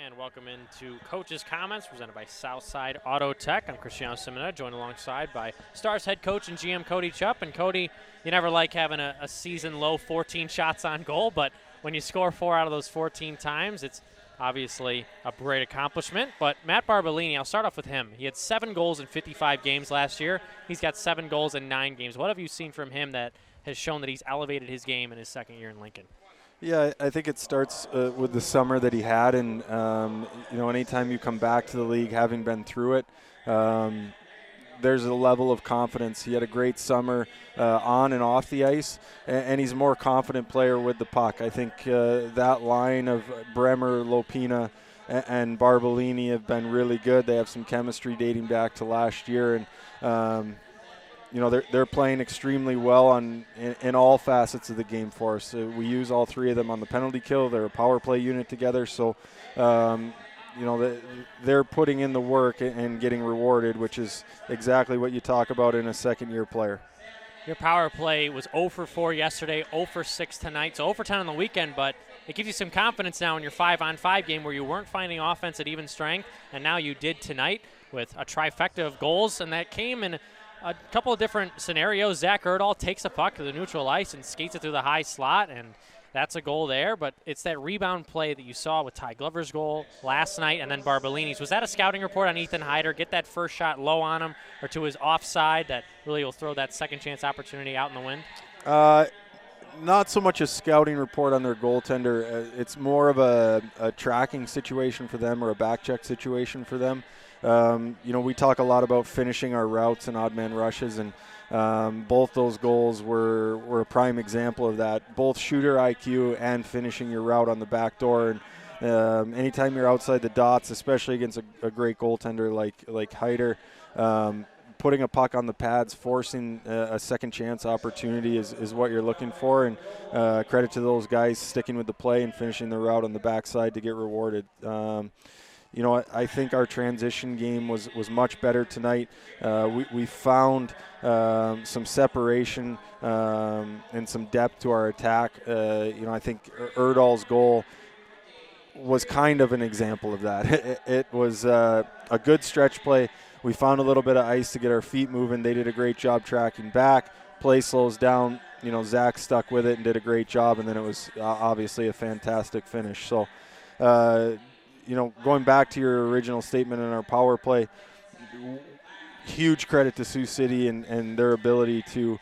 And welcome into Coach's Comments, presented by Southside Auto Tech. I'm Cristiano Simona, joined alongside by Stars head coach and GM Cody Chupp. And Cody, you never like having a season low 14 shots on goal, but when you score 4 out of those 14 times, it's obviously a great accomplishment. But Matt Barbolini, I'll start off with him. He had 7 goals in 55 games last year. He's got 7 goals in 9 games. What have you seen from him that has shown that he's elevated his game in his second year in Lincoln? Yeah, I think it starts with the summer that he had, and anytime you come back to the league, having been through it, there's a level of confidence. He had a great summer on and off the ice, and he's a more confident player with the puck. I think that line of Bremer, Lopina, and Barbolini have been really good. They have some chemistry dating back to last year, and they're playing extremely well in all facets of the game for us. We use all 3 of them on the penalty kill. They're a power play unit together, so they're putting in the work and getting rewarded, which is exactly what you talk about in a second-year player. Your power play was 0 for 4 yesterday, 0 for 6 tonight, so 0 for 10 on the weekend, but it gives you some confidence now in your 5-on-5 game where you weren't finding offense at even strength, and now you did tonight with a trifecta of goals, and that came in a couple of different scenarios. Zach Erdahl takes a puck to the neutral ice and skates it through the high slot, and that's a goal there. But it's that rebound play that you saw with Ty Glover's goal last night and then Barbolini's. Was that a scouting report on Ethan Hyder? Get that first shot low on him or to his offside that really will throw that second chance opportunity out in the wind? Not so much a scouting report on their goaltender. It's more of a tracking situation for them or a back check situation for them. We talk a lot about finishing our routes and odd man rushes, and both those goals were a prime example of that. Both shooter IQ and finishing your route on the back door. And anytime you're outside the dots, especially against a great goaltender like Hyder, putting a puck on the pads, forcing a second chance opportunity is what you're looking for. And credit to those guys sticking with the play and finishing the route on the backside to get rewarded. I think our transition game was much better tonight. We found some separation and some depth to our attack. I think Erdahl's goal was kind of an example of that. It was a good stretch play. We found a little bit of ice to get our feet moving. They did a great job tracking back. Play slows down. Zach stuck with it and did a great job, and then it was obviously a fantastic finish. So, going back to your original statement in our power play, huge credit to Sioux City and their ability to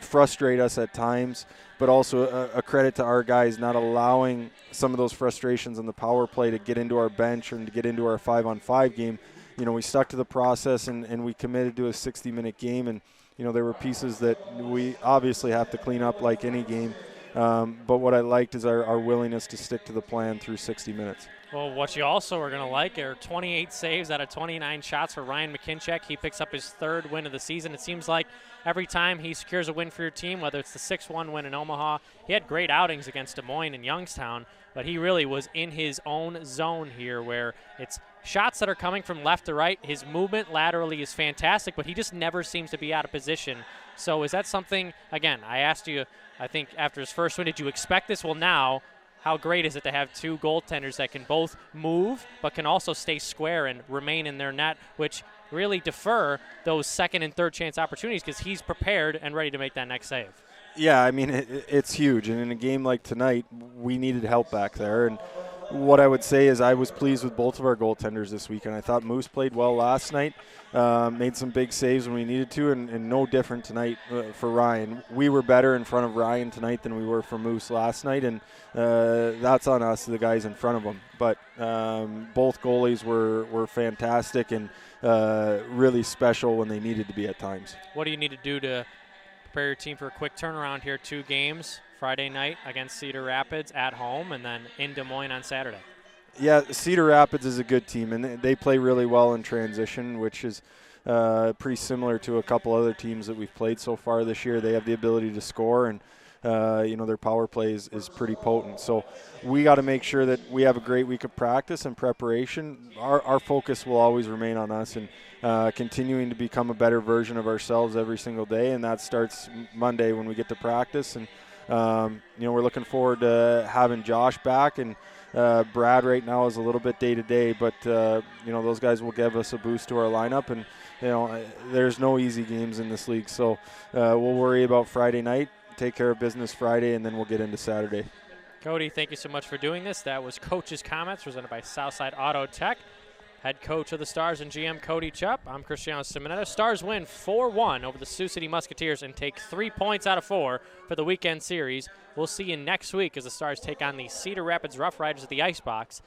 frustrate us at times, but also a credit to our guys not allowing some of those frustrations on the power play to get into our bench and to get into our 5-on-5 game. We stuck to the process and we committed to a 60-minute game, and there were pieces that we obviously have to clean up like any game. But what I liked is our willingness to stick to the plan through 60 minutes. Well, what you also are going to like are 28 saves out of 29 shots for Ryan McKinchek. He picks up his 3rd win of the season. It seems like every time he secures a win for your team, whether it's the 6-1 win in Omaha, he had great outings against Des Moines and Youngstown, but he really was in his own zone here where it's shots that are coming from left to right. His movement laterally is fantastic, but he just never seems to be out of position. So is that something, again, I asked you, I think after his first win, did you expect this? Well, now, how great is it to have 2 goaltenders that can both move but can also stay square and remain in their net, which really defer those second and third chance opportunities because he's prepared and ready to make that next save. Yeah, I mean, it's huge. And in a game like tonight, we needed help back there. And what I would say is I was pleased with both of our goaltenders this weekend. I thought Moose played well last night, made some big saves when we needed to, and no different tonight for Ryan. We were better in front of Ryan tonight than we were for Moose last night, and that's on us, the guys in front of him. But both goalies were fantastic and really special when they needed to be at times. What do you need to do to prepare your team for a quick turnaround here? 2 games. Friday night against Cedar Rapids at home, and then in Des Moines on Saturday. Yeah, Cedar Rapids is a good team, and they play really well in transition, which is pretty similar to a couple other teams that we've played so far this year. They have the ability to score, and their power play is pretty potent. So we got to make sure that we have a great week of practice and preparation. Our focus will always remain on us and continuing to become a better version of ourselves every single day, and that starts Monday when we get to practice. And we're looking forward to having Josh back and Brad right now is a little bit day-to-day, but, those guys will give us a boost to our lineup. And, there's no easy games in this league. So we'll worry about Friday night, take care of business Friday, and then we'll get into Saturday. Cody, thank you so much for doing this. That was Coach's Comments presented by Southside Auto Tech. Head coach of the Stars and GM Cody Chupp. I'm Cristiano Simonetta. Stars win 4-1 over the Sioux City Musketeers and take 3 points out of 4 for the weekend series. We'll see you next week as the Stars take on the Cedar Rapids Rough Riders at the Icebox.